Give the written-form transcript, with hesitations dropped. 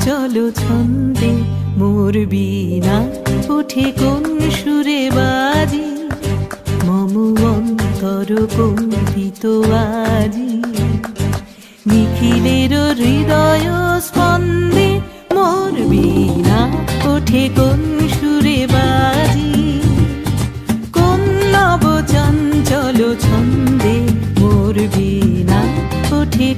চঞ্চল ছন্দে মোর বীণা ওঠে কোন সুরে বাজি, মম অন্তর কম্পিত আজি। নিখিলের হৃদয় স্পন্দে মোর বীণা ওঠে কোন সুরে বাজি, কোন নব চঞ্চল ছন্দে মোর বীণা ওঠে।